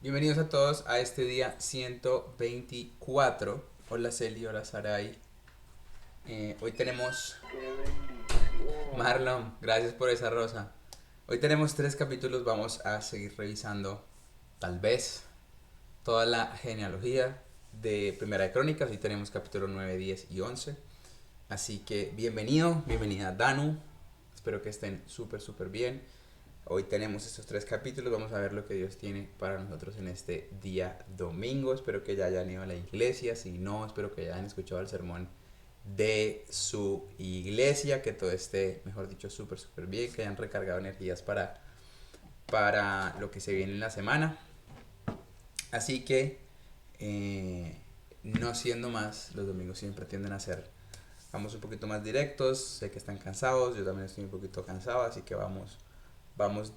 Bienvenidos a todos a este día 124. Hola Celi, hola Sarai. Hoy tenemos... ¡Qué bendición! Marlon, gracias por esa rosa. Hoy tenemos tres capítulos, vamos a seguir revisando tal vez toda la genealogía de Primera de Crónicas. Hoy tenemos capítulo 9, 10 y 11. Así que bienvenido, bienvenida Danu. Espero que estén súper bien. Hoy tenemos estos tres capítulos, vamos a ver lo que Dios tiene para nosotros en este día domingo. Espero que ya hayan ido a la iglesia, si no, espero que ya hayan escuchado el sermón de su iglesia, que todo esté, mejor dicho, súper bien, que hayan recargado energías para lo que se viene en la semana. Así que, no siendo más, los domingos siempre tienden a ser, vamos un poquito más directos, sé que están cansados, yo también estoy un poquito cansado, así que vamos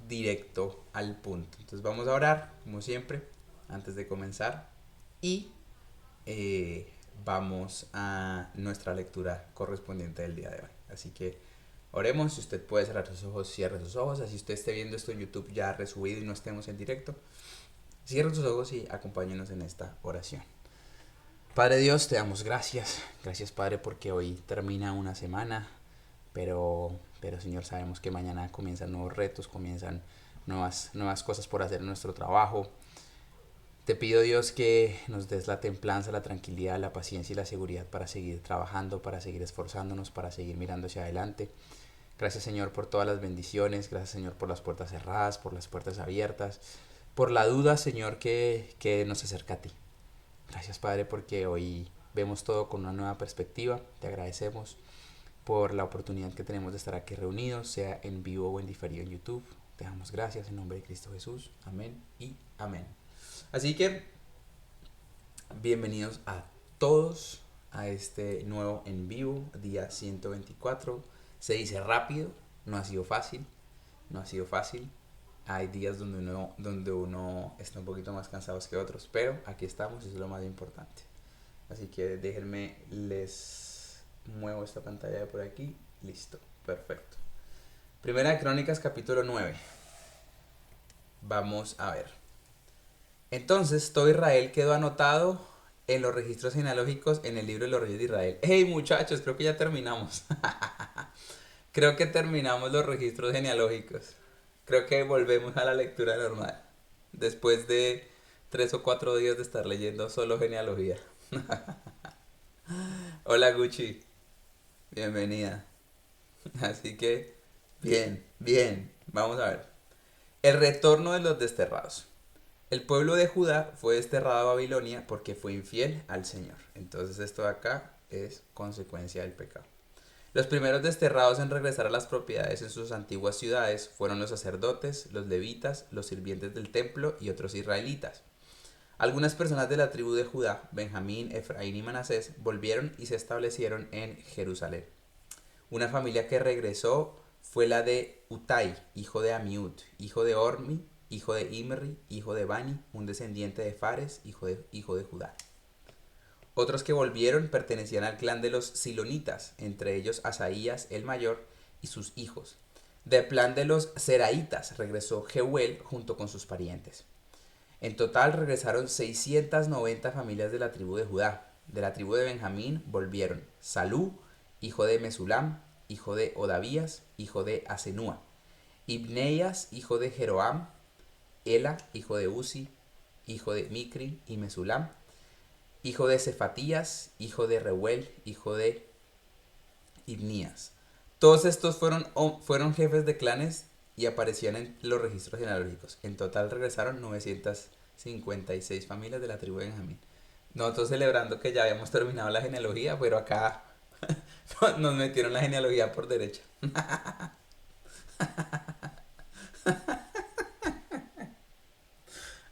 directo al punto. Entonces vamos a orar, como siempre, antes de comenzar. Y vamos a nuestra lectura correspondiente del día de hoy. Así que oremos. Si usted puede cerrar sus ojos, cierre sus ojos. Así usted esté viendo esto en YouTube ya resubido y no estemos en directo, cierre sus ojos y acompáñenos en esta oración. Padre Dios, te damos gracias. Gracias, Padre, porque hoy termina una semana, pero Señor, sabemos que mañana comienzan nuevos retos, comienzan nuevas cosas por hacer en nuestro trabajo. Te pido, Dios, que nos des la templanza, la tranquilidad, la paciencia y la seguridad para seguir trabajando, para seguir esforzándonos, para seguir mirando hacia adelante. Gracias, Señor, por todas las bendiciones. Gracias, Señor, por las puertas cerradas, por las puertas abiertas, por la duda, Señor, que nos acerca a ti. Gracias, Padre, porque hoy vemos todo con una nueva perspectiva. Te agradecemos por la oportunidad que tenemos de estar aquí reunidos, sea en vivo o en diferido en YouTube. Te damos gracias en nombre de Cristo Jesús. Amén y amén. Así que bienvenidos a todos a este nuevo en vivo, día 124. Se dice rápido, no ha sido fácil, no ha sido fácil. Hay días donde uno está un poquito más cansado que otros, pero aquí estamos y eso es lo más importante. Así que déjenme, les muevo esta pantalla de por aquí. Listo, perfecto. Primera de Crónicas, capítulo 9. Vamos a ver. Entonces, todo Israel quedó anotado en los registros genealógicos en el libro de los reyes de Israel. Hey muchachos, creo que ya terminamos. Creo que terminamos los registros genealógicos. Creo que volvemos a la lectura normal. Después de 3 o 4 días de estar leyendo solo genealogía. Hola Gucci, bienvenida. Así que, bien. Vamos a ver. El retorno de los desterrados. El pueblo de Judá fue desterrado a Babilonia porque fue infiel al Señor. Entonces esto de acá es consecuencia del pecado. Los primeros desterrados en regresar a las propiedades en sus antiguas ciudades fueron los sacerdotes, los levitas, los sirvientes del templo y otros israelitas. Algunas personas de la tribu de Judá, Benjamín, Efraín y Manasés, volvieron y se establecieron en Jerusalén. Una familia que regresó fue la de Utai, hijo de Amiud, hijo de Ormi, hijo de Imri, hijo de Bani, un descendiente de Fares, hijo de Judá. Otros que volvieron pertenecían al clan de los Silonitas, entre ellos Asaías el mayor y sus hijos. Del plan de los Seraitas regresó Jeuel junto con sus parientes. En total regresaron 690 familias de la tribu de Judá. De la tribu de Benjamín volvieron Salú, hijo de Mesulam, hijo de Odavías, hijo de Asenúa, Ibneas, hijo de Jeroam, Ela, hijo de Uzi, hijo de Micri y Mesulam, hijo de Cefatías, hijo de Reuel, hijo de Ibnías. Todos estos fueron jefes de clanes y aparecían en los registros genealógicos. En total regresaron 956 familias de la tribu de Benjamín. Nosotros celebrando que ya habíamos terminado la genealogía, pero acá nos metieron la genealogía por derecha.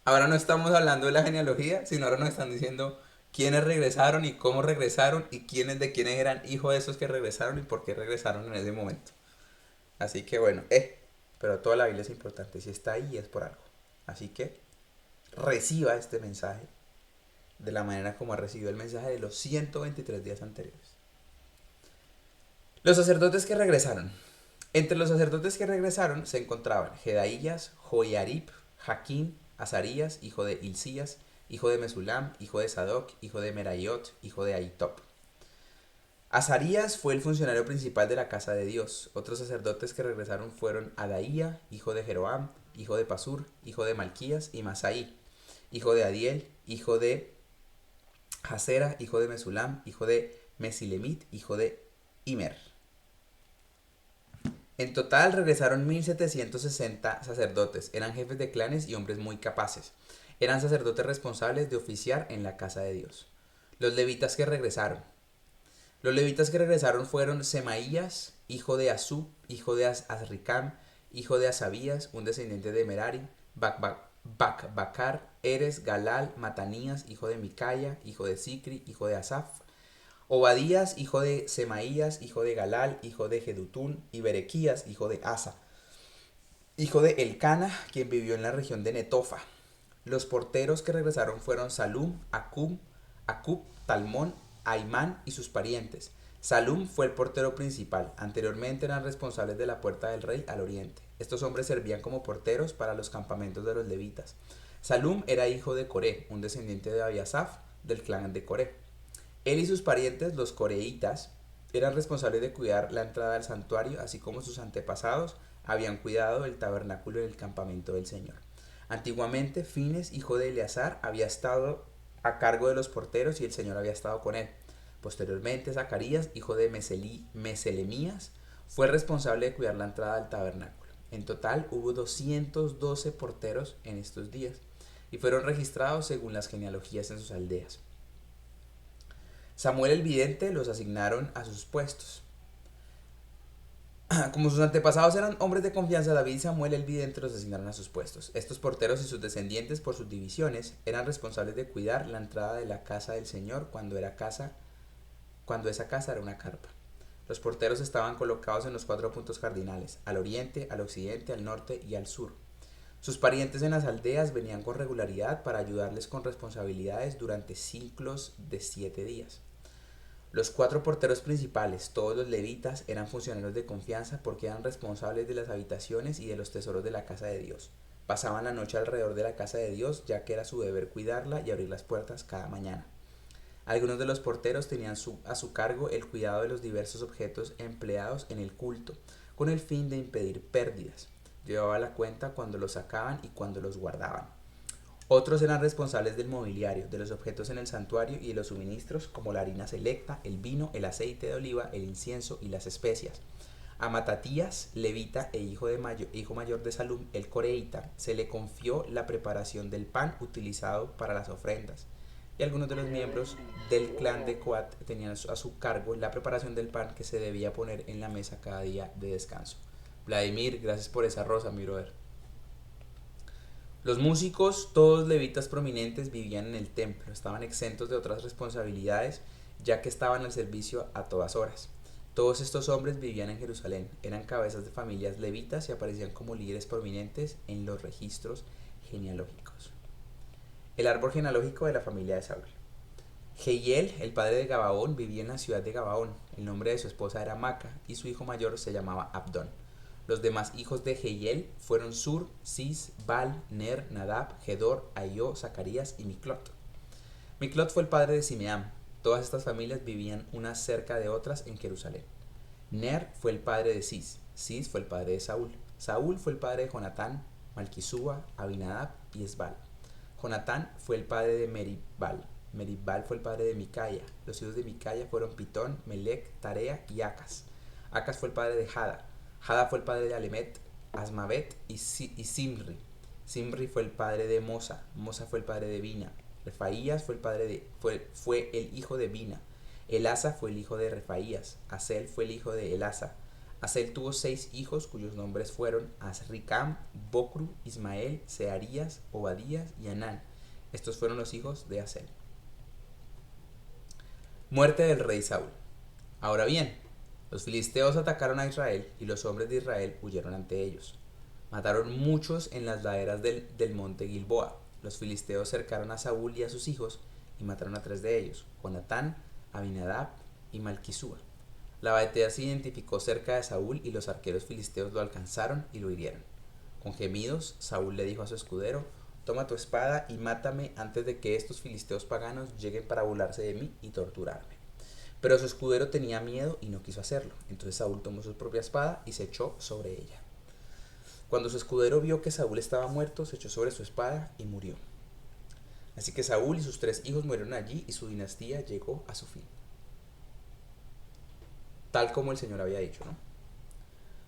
Ahora no estamos hablando de la genealogía, sino ahora nos están diciendo quiénes regresaron y cómo regresaron y quiénes eran hijos de esos que regresaron y por qué regresaron en ese momento. Así que bueno, pero toda la Biblia es importante, si está ahí es por algo. Así que reciba este mensaje de la manera como ha recibido el mensaje de los 123 días anteriores. Los sacerdotes que regresaron. Entre los sacerdotes que regresaron se encontraban Jedaías, Joiarib, Jaquín, Azarías, hijo de Hilcías, hijo de Mesulam, hijo de Sadoc, hijo de Meraiot, hijo de Ahitob. Azarías fue el funcionario principal de la casa de Dios. Otros sacerdotes que regresaron fueron Adaía, hijo de Jeroam, hijo de Pasur, hijo de Malquías, y Masaí, hijo de Adiel, hijo de Hasera, hijo de Mesulam, hijo de Mesilemit, hijo de Imer. En total regresaron 1760 sacerdotes. Eran jefes de clanes y hombres muy capaces. Eran sacerdotes responsables de oficiar en la casa de Dios. Los levitas que regresaron. Los levitas que regresaron fueron Semaías, hijo de Asub, hijo de Azricam, hijo de Asabías, un descendiente de Merari, Bacbacar, Eres, Galal, Matanías, hijo de Micaya, hijo de Sicri, hijo de Asaf, Obadías, hijo de Semaías, hijo de Galal, hijo de Jedutún, y Berequías, hijo de Asa, hijo de Elcana, quien vivió en la región de Netofa. Los porteros que regresaron fueron Salum, Acub, Talmón, Aimán y sus parientes. Salum fue el portero principal. Anteriormente eran responsables de la puerta del rey al oriente. Estos hombres servían como porteros para los campamentos de los levitas. Salum era hijo de Coré, un descendiente de Abiasaf, del clan de Coré. Él y sus parientes, los coreitas, eran responsables de cuidar la entrada al santuario, así como sus antepasados habían cuidado el tabernáculo y el campamento del Señor. Antiguamente, Fines, hijo de Eleazar, había estado a cargo de los porteros y el Señor había estado con él. Posteriormente, Zacarías, hijo de Meselemías, fue responsable de cuidar la entrada al tabernáculo. En total hubo 212 porteros en estos días y fueron registrados según las genealogías en sus aldeas. Samuel el vidente los asignaron a sus puestos. Como sus antepasados eran hombres de confianza, David y Samuel el vidente los asignaron a sus puestos. Estos porteros y sus descendientes, por sus divisiones, eran responsables de cuidar la entrada de la casa del Señor cuando esa casa era una carpa. Los porteros estaban colocados en los 4 puntos cardinales: al oriente, al occidente, al norte y al sur. Sus parientes en las aldeas venían con regularidad para ayudarles con responsabilidades durante ciclos de 7 días. Los 4 porteros principales, todos los levitas, eran funcionarios de confianza porque eran responsables de las habitaciones y de los tesoros de la casa de Dios. Pasaban la noche alrededor de la casa de Dios, ya que era su deber cuidarla y abrir las puertas cada mañana. Algunos de los porteros tenían a su cargo el cuidado de los diversos objetos empleados en el culto, con el fin de impedir pérdidas. Llevaba la cuenta cuando los sacaban y cuando los guardaban. Otros eran responsables del mobiliario, de los objetos en el santuario y de los suministros como la harina selecta, el vino, el aceite de oliva, el incienso y las especias. A Matatías, levita e hijo mayor de Salum, el coreíta, se le confió la preparación del pan utilizado para las ofrendas. Y algunos de los miembros del clan de Coat tenían a su cargo la preparación del pan que se debía poner en la mesa cada día de descanso. Vladimir, gracias por esa rosa, mi brother. Los músicos, todos levitas prominentes, vivían en el templo, estaban exentos de otras responsabilidades, ya que estaban al servicio a todas horas. Todos estos hombres vivían en Jerusalén, eran cabezas de familias levitas y aparecían como líderes prominentes en los registros genealógicos. El árbol genealógico de la familia de Saúl. Jehiel, el padre de Gabaón, vivía en la ciudad de Gabaón. El nombre de su esposa era Maca y su hijo mayor se llamaba Abdón. Los demás hijos de Jehiel fueron Sur, Cis, Bal, Ner, Nadab, Gedor, Aio, Zacarías y Miclot. Miclot fue el padre de Simeam. Todas estas familias vivían unas cerca de otras en Jerusalén. Ner fue el padre de Cis. Cis fue el padre de Saúl. Saúl fue el padre de Jonatán, Malquisúa, Abinadab y Esbal. Jonatán fue el padre de Meribal. Meribal fue el padre de Micaya. Los hijos de Micaya fueron Pitón, Melec, Tarea y Acas. Acas fue el padre de Jada. Jada fue el padre de Alemet, Asmavet y Simri. Simri fue el padre de Mosa. Mosa fue el padre de Bina. Refaías fue el hijo de Bina. Elasa fue el hijo de Refaías. Asel fue el hijo de Elasa. Asel tuvo 6 hijos cuyos nombres fueron Azricam, Bocru, Ismael, Searías, Obadías y Anán. Estos fueron los hijos de Asel. Muerte del rey Saúl. Ahora bien, los filisteos atacaron a Israel y los hombres de Israel huyeron ante ellos. Mataron muchos en las laderas del monte Gilboa. Los filisteos cercaron a Saúl y a sus hijos y mataron a 3 de ellos, Jonatán, Abinadab y Malquisúa. La batea se identificó cerca de Saúl y los arqueros filisteos lo alcanzaron y lo hirieron. Con gemidos, Saúl le dijo a su escudero: toma tu espada y mátame antes de que estos filisteos paganos lleguen para burlarse de mí y torturarme. Pero su escudero tenía miedo y no quiso hacerlo. Entonces Saúl tomó su propia espada y se echó sobre ella. Cuando su escudero vio que Saúl estaba muerto, se echó sobre su espada y murió. Así que Saúl y sus 3 hijos murieron allí y su dinastía llegó a su fin. Tal como el Señor había dicho, ¿no?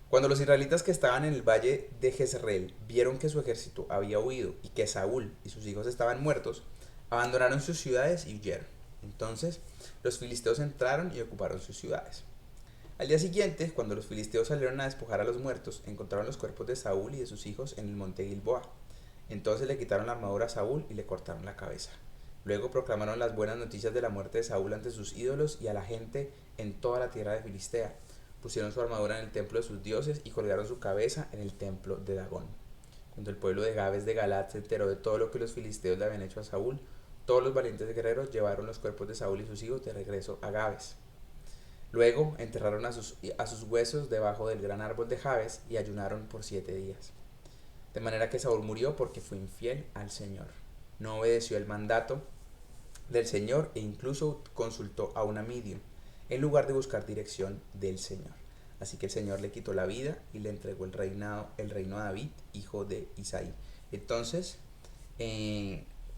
Cuando los israelitas que estaban en el valle de Jezreel vieron que su ejército había huido y que Saúl y sus hijos estaban muertos, abandonaron sus ciudades y huyeron. Entonces los filisteos entraron y ocuparon sus ciudades. Al día siguiente, cuando los filisteos salieron a despojar a los muertos, encontraron los cuerpos de Saúl y de sus hijos en el monte Gilboa. Entonces le quitaron la armadura a Saúl y le cortaron la cabeza. Luego proclamaron las buenas noticias de la muerte de Saúl ante sus ídolos y a la gente en toda la tierra de Filistea. Pusieron su armadura en el templo de sus dioses y colgaron su cabeza en el templo de Dagón. Cuando el pueblo de Gabes de Galat se enteró de todo lo que los filisteos le habían hecho a Saúl, todos los valientes guerreros llevaron los cuerpos de Saúl y sus hijos de regreso a Gabes. Luego enterraron a sus huesos debajo del gran árbol de Jabes y ayunaron por 7 días. De manera que Saúl murió porque fue infiel al Señor. No obedeció el mandato del Señor e incluso consultó a una medium en lugar de buscar dirección del Señor. Así que el Señor le quitó la vida y le entregó el reino a David, hijo de Isaí. Entonces,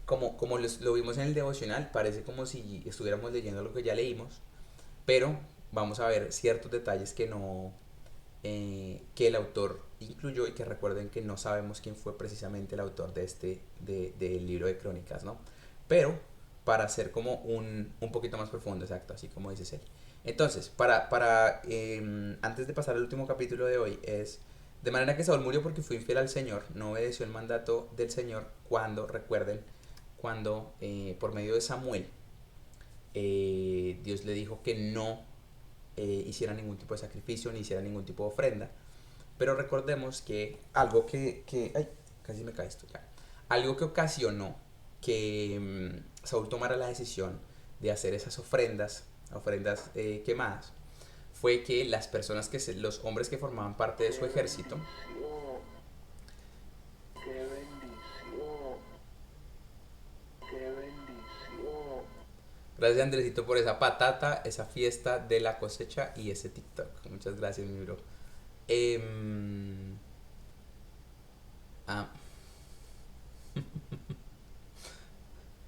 como lo vimos en el devocional, parece como si estuviéramos leyendo lo que ya leímos, pero vamos a ver ciertos detalles que no que el autor incluyó y que recuerden que no sabemos quién fue precisamente el autor del libro de Crónicas, ¿no? Pero para hacer como un poquito más profundo, exacto, así como dice él. Entonces, antes de pasar al último capítulo de hoy, es de manera que Saúl murió porque fue infiel al Señor, no obedeció el mandato del Señor recuerden, cuando por medio de Samuel, Dios le dijo que no hiciera ningún tipo de sacrificio ni hiciera ningún tipo de ofrenda. Pero recordemos que ay, casi me cae esto ya. Algo que ocasionó que Saúl tomara la decisión de hacer esas ofrendas quemadas, fue que las personas los hombres que formaban parte de su ejército, qué bendición, qué bendición. gracias Andresito por esa patata, esa fiesta de la cosecha y ese TikTok. Muchas gracias, mi bro. Ah,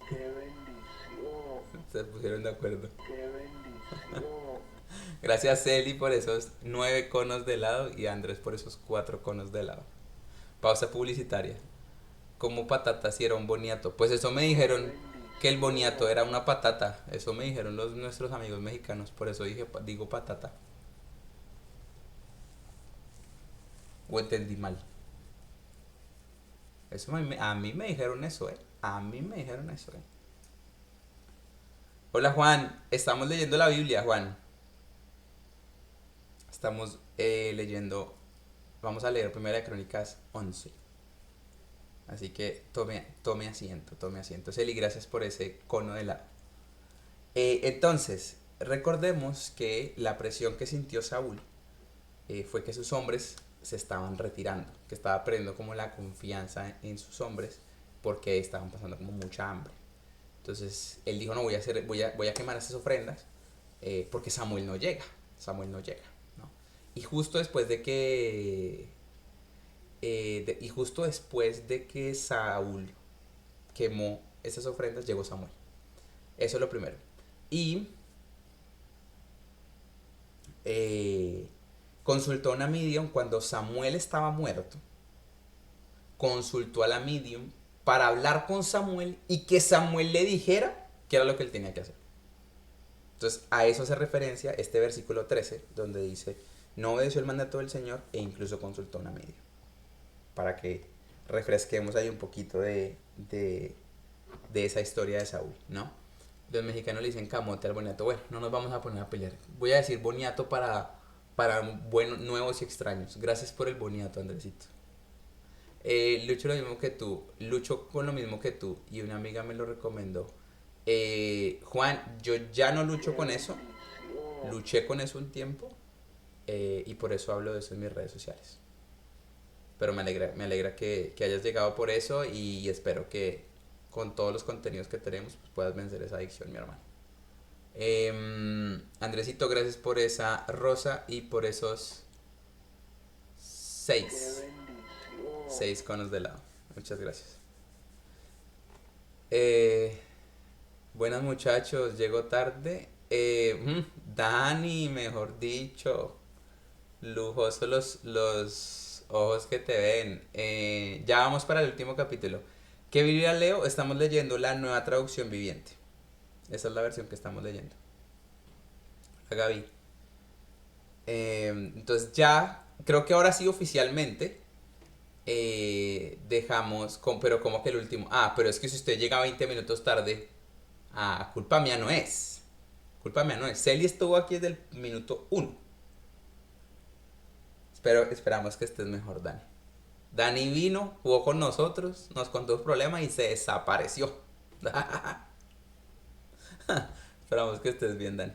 Qué bendición, se pusieron de acuerdo. qué bendición. Gracias Celi por esos 9 conos de helado y Andrés por esos 4 conos de helado. Pausa publicitaria. Como patata si era un boniato. Pues eso me dijeron que el boniato era una patata. Eso me dijeron nuestros amigos mexicanos. Por eso digo patata. O entendí mal. A mí me dijeron eso, A mí me dijeron eso, Hola Juan, estamos leyendo la Biblia, Juan. Estamos leyendo. Vamos a leer Primera de Crónicas 11. Así que tome asiento, tome asiento. Celi, gracias por ese cono de helado. Entonces, recordemos que la presión que sintió Saúl fue que sus hombres se estaban retirando, que estaba perdiendo como la confianza en sus hombres porque estaban pasando como mucha hambre. Entonces él dijo, no, voy a quemar esas ofrendas porque Samuel no llega, ¿no? Y justo después de que Saúl quemó esas ofrendas, llegó Samuel. Eso es lo primero. Y consultó a una medium cuando Samuel estaba muerto. Consultó a la medium para hablar con Samuel y que Samuel le dijera qué era lo que él tenía que hacer. Entonces a eso hace referencia este versículo 13, donde dice, no obedeció el mandato del Señor e incluso consultó a una medium. Para que refresquemos ahí un poquito de esa historia de Saúl, ¿no? Los mexicanos le dicen camote al boniato. Bueno, no nos vamos a poner a pelear. Voy a decir boniato para buenos, nuevos y extraños. Gracias por el boniato, Andresito. Lucho lo mismo que tú. Lucho con lo mismo que tú. Y una amiga me lo recomendó. Juan, yo ya no lucho con eso. Luché con eso un tiempo. Y por eso hablo de eso en mis redes sociales. pero me alegra que hayas llegado por eso y espero que con todos los contenidos que tenemos pues, puedas vencer esa adicción, mi hermano. Andresito, gracias por esa rosa y por esos qué seis, bendición, seis conos de helado. Muchas gracias. Eh, Buenas muchachos, llego tarde. Dani, mejor dicho. Lujosos los ojos que te ven. Ya vamos para el último capítulo. ¿Qué Biblia leo? Estamos leyendo la nueva traducción viviente. Esa es la versión que estamos leyendo. La Gaby. Entonces ya, creo que ahora sí oficialmente dejamos, pero como que el último. Ah, pero es que si usted llega 20 minutos tarde, culpa mía no es. Culpa mía no es. Celi estuvo aquí desde el minuto uno. Esperamos que estés mejor, Dani. Dani vino, jugó con nosotros, nos contó un problema y se desapareció. Esperamos que estés bien, Dani.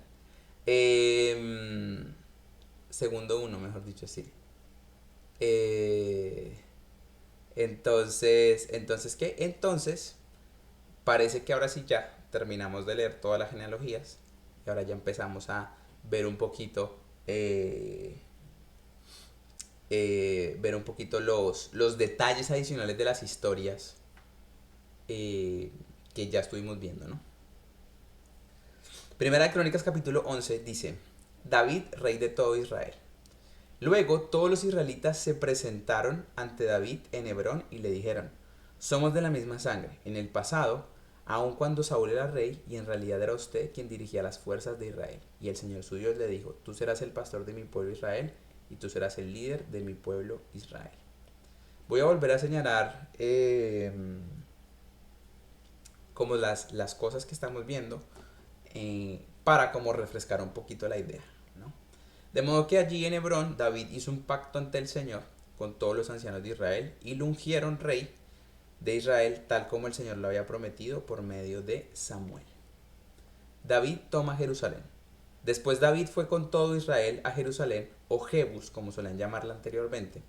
Eh, Segundo uno, mejor dicho, sí. Eh, entonces, ¿qué? Entonces, parece que ahora sí ya terminamos de leer todas las genealogías y ahora ya empezamos a ver un poquito los detalles adicionales de las historias que ya estuvimos viendo, ¿no? Primera de Crónicas capítulo 11 dice, David, rey de todo Israel. Luego todos los israelitas se presentaron ante David en Hebrón y le dijeron, somos de la misma sangre. En el pasado, aun cuando Saúl era rey y en realidad era usted quien dirigía las fuerzas de Israel. Y el Señor su Dios le dijo, tú serás el pastor de mi pueblo Israel y tú serás el líder de mi pueblo Israel. Voy a volver a señalar como las cosas que estamos viendo para como refrescar un poquito la idea, ¿no? De modo que allí en Hebrón David hizo un pacto ante el Señor con todos los ancianos de Israel y lo ungieron rey de Israel tal como el Señor lo había prometido por medio de Samuel. David toma Jerusalén. Después David fue con todo Israel a Jerusalén, o Jebus, como suelen llamarla anteriormente,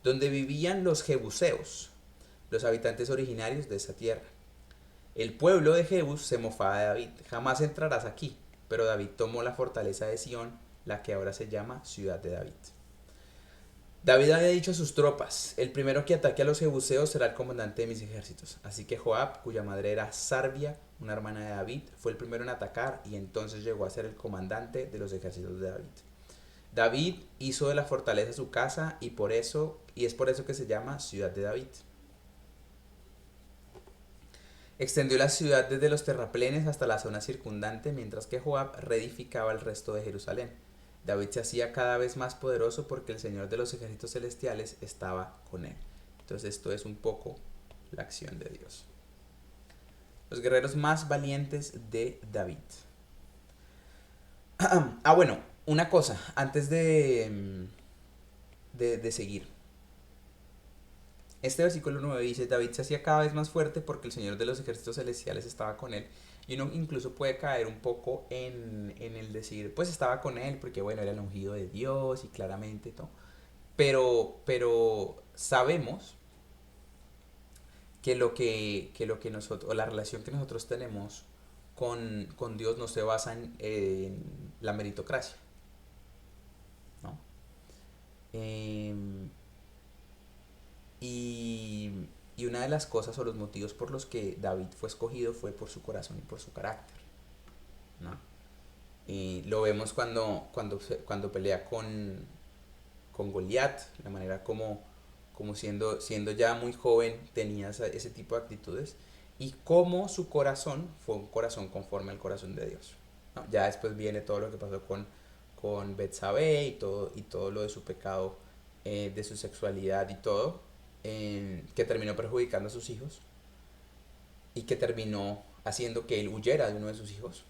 donde vivían los jebuseos, los habitantes originarios de esa tierra. El pueblo de Jebus se mofaba de David, jamás entrarás aquí, pero David tomó la fortaleza de Sión, la que ahora se llama Ciudad de David. David había dicho a sus tropas, el primero que ataque a los jebuseos será el comandante de mis ejércitos. Así que Joab, cuya madre era Sarbia, una hermana de David, fue el primero en atacar y entonces llegó a ser el comandante de los ejércitos de David. David hizo de la fortaleza su casa y es por eso que se llama Ciudad de David. Extendió la ciudad desde los terraplenes hasta la zona circundante, mientras que Joab reedificaba el resto de Jerusalén. David se hacía cada vez más poderoso porque el Señor de los ejércitos celestiales estaba con él. Entonces esto es un poco la acción de Dios. Los guerreros más valientes de David. Bueno, una cosa, antes de seguir. Este versículo 9 dice, David se hacía cada vez más fuerte porque el Señor de los ejércitos celestiales estaba con él. Y uno incluso puede caer un poco en el decir, pues estaba con él porque bueno, era el ungido de Dios y claramente todo. Pero sabemos que lo que nosotros, o la relación que nosotros tenemos con Dios no se basa en la meritocracia, ¿no? Em, y, y una de las cosas o los motivos por los que David fue escogido fue por su corazón y por su carácter, ¿no? Y lo vemos cuando pelea con Goliat, la manera como siendo ya muy joven tenía ese tipo de actitudes y cómo su corazón fue un corazón conforme al corazón de Dios, ¿no? Ya después viene todo lo que pasó con Betsabé y todo lo de su pecado, de su sexualidad y todo, que terminó perjudicando a sus hijos y que terminó haciendo que él huyera de uno de sus hijos.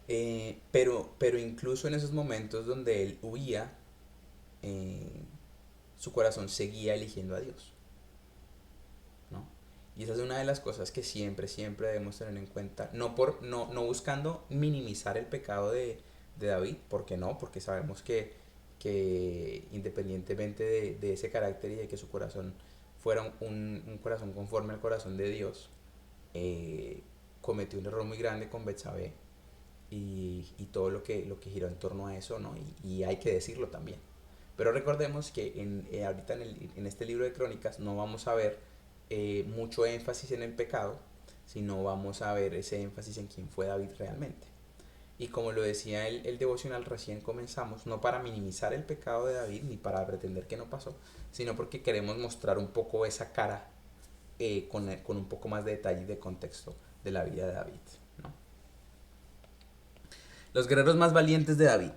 Pero incluso en esos momentos donde él huía, eh, su corazón seguía eligiendo a Dios, ¿no? Y esa es una de las cosas que siempre debemos tener en cuenta, no buscando minimizar el pecado de David, porque no, porque sabemos que independientemente de ese carácter y de que su corazón fuera un corazón conforme al corazón de Dios, eh, cometió un error muy grande con Betsabé y todo lo que giró en torno a eso, ¿no? Y hay que decirlo también. Pero recordemos que ahorita en este libro de crónicas no vamos a ver mucho énfasis en el pecado, sino vamos a ver ese énfasis en quién fue David realmente. Y como lo decía el devocional recién comenzamos, no para minimizar el pecado de David ni para pretender que no pasó, sino porque queremos mostrar un poco esa cara con un poco más de detalle y de contexto de la vida de David, ¿no? Los guerreros más valientes de David.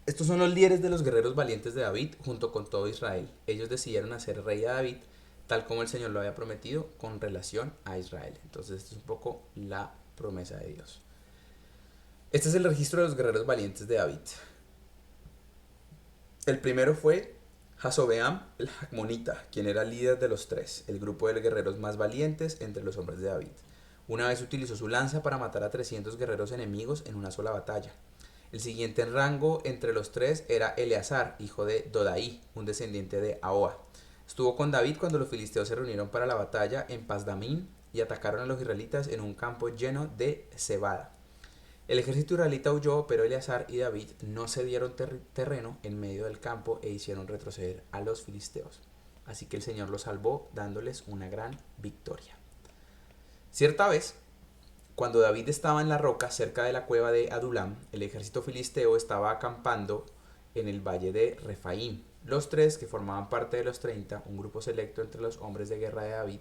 Estos son los líderes de los guerreros valientes de David junto con todo Israel. Ellos decidieron hacer rey a David tal como el Señor lo había prometido con relación a Israel. Entonces esto es un poco la promesa de Dios. Este es el registro de los guerreros valientes de David. El primero fue Jasobeam el Hacmonita, quien era el líder de los tres, el grupo de guerreros más valientes entre los hombres de David. Una vez utilizó su lanza para matar a 300 guerreros enemigos en una sola batalla. El siguiente en rango entre los tres era Eleazar, hijo de Dodaí, un descendiente de Ahoa. Estuvo con David cuando los filisteos se reunieron para la batalla en Pasdamín y atacaron a los israelitas en un campo lleno de cebada. El ejército israelita huyó, pero Eleazar y David no cedieron terreno en medio del campo e hicieron retroceder a los filisteos. Así que el Señor los salvó, dándoles una gran victoria. Cierta vez, cuando David estaba en la roca cerca de la cueva de Adulam, el ejército filisteo estaba acampando en el valle de Refaim. Los tres, que formaban parte de los 30, un grupo selecto entre los hombres de guerra de David,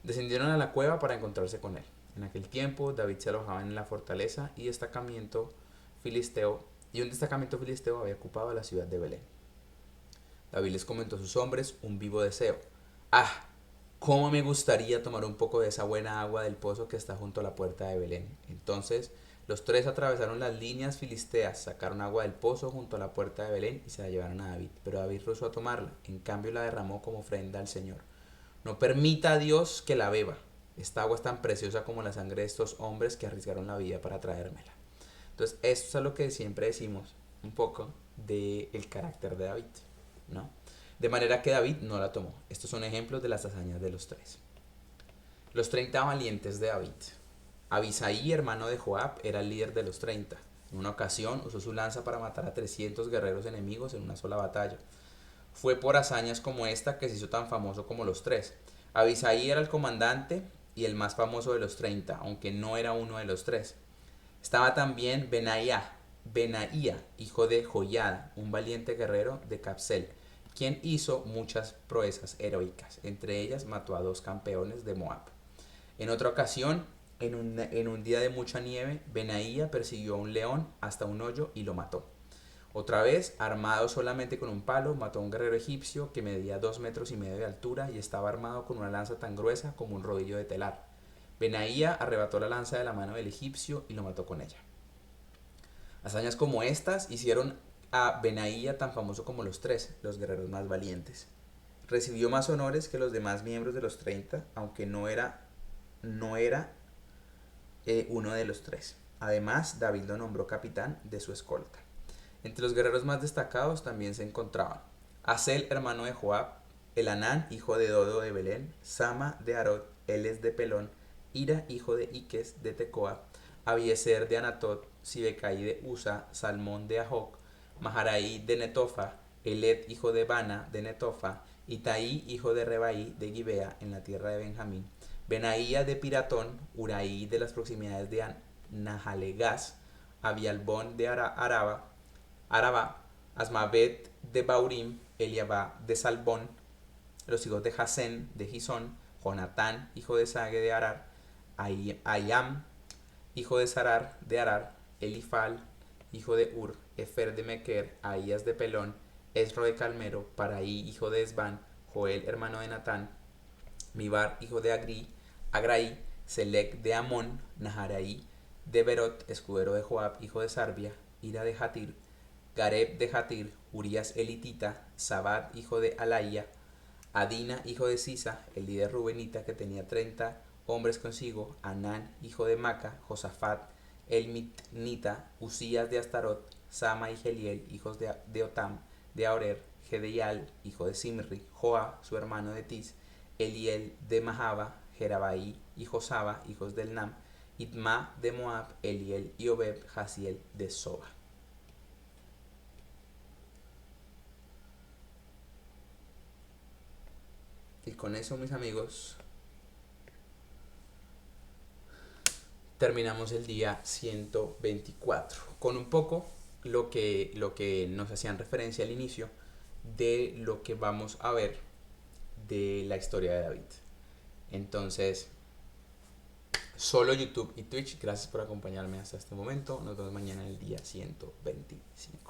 descendieron a la cueva para encontrarse con él. En aquel tiempo, David se alojaba en la fortaleza y un destacamento filisteo había ocupado la ciudad de Belén. David les comentó a sus hombres un vivo deseo. ¡Ah! ¿Cómo me gustaría tomar un poco de esa buena agua del pozo que está junto a la puerta de Belén? Entonces los tres atravesaron las líneas filisteas, sacaron agua del pozo junto a la puerta de Belén y se la llevaron a David. Pero David rehusó a tomarla, en cambio la derramó como ofrenda al Señor. No permita a Dios que la beba. Esta agua es tan preciosa como la sangre de estos hombres que arriesgaron la vida para traérmela. Entonces, esto es lo que siempre decimos un poco del carácter de David, ¿no? De manera que David no la tomó. Estos son ejemplos de las hazañas de los tres. Los 30 valientes de David. Abisaí, hermano de Joab, era el líder de los 30. En una ocasión usó su lanza para matar a 300 guerreros enemigos en una sola batalla. Fue por hazañas como esta que se hizo tan famoso como los tres. Abisaí era el comandante y el más famoso de los 30, aunque no era uno de los tres. Estaba también Benaía, hijo de Joiada, un valiente guerrero de Capsel, quien hizo muchas proezas heroicas. Entre ellas mató a 2 campeones de Moab. En otra ocasión, en un día de mucha nieve, Benaía persiguió a un león hasta un hoyo y lo mató. Otra vez, armado solamente con un palo, mató a un guerrero egipcio que medía 2,5 metros de altura y estaba armado con una lanza tan gruesa como un rodillo de telar. Benaía arrebató la lanza de la mano del egipcio y lo mató con ella. Hazañas como estas hicieron a Benaía tan famoso como los tres, los guerreros más valientes. Recibió más honores que los demás miembros de los 30, aunque no era uno de los tres. Además, David lo nombró capitán de su escolta. Entre los guerreros más destacados también se encontraban Asel, hermano de Joab, Elanán, hijo de Dodo de Belén, Sama de Arod, Eles de Pelón, Ira, hijo de Iques de Tecoa, Abiezer de Anatot, Sibecaí de Usa, Salmón de Ajoc, Maharaí de Netofa, Elet, hijo de Bana de Netofa, Itaí, hijo de Rebaí de Gibea, en la tierra de Benjamín, Benaía de Piratón, Uraí de las proximidades de Nahalegas, Abialbón de Araba, Asmavet de Baurim, Eliabá de Salbón, los hijos de Jasén de Gisón, Jonatán, hijo de Sague de Arar, Ayam, hijo de Sarar de Arar, Elifal, hijo de Ur, Efer de Mequer, Ahías de Pelón, Esro de Calmero, Paraí, hijo de Esban, Joel, hermano de Natán, Mibar, hijo de Agraí, Selec de Amón, Naharaí de Berot, escudero de Joab, hijo de Sarbia, Ira de Jatir, Gareb de Jatir, Urias elitita, Sabad, hijo de Alaía, Adina, hijo de Sisa, el líder rubenita que tenía 30 hombres consigo, Anán, hijo de Maca, Josafat, el mitnita, Usías de Astarot, Sama y Geliel, hijos de Otam, de Aorer, Gedeial, hijo de Simri, Joa, su hermano de Tis, Eliel de Mahaba, Jerabai y Josaba, hijos del Nam, Itma de Moab, Eliel y Obed, Jaziel de Soba. Y con eso, mis amigos, terminamos el día 124 con un poco lo que nos hacían referencia al inicio de lo que vamos a ver de la historia de David. Entonces, solo YouTube y Twitch, gracias por acompañarme hasta este momento. Nos vemos mañana en el día 125.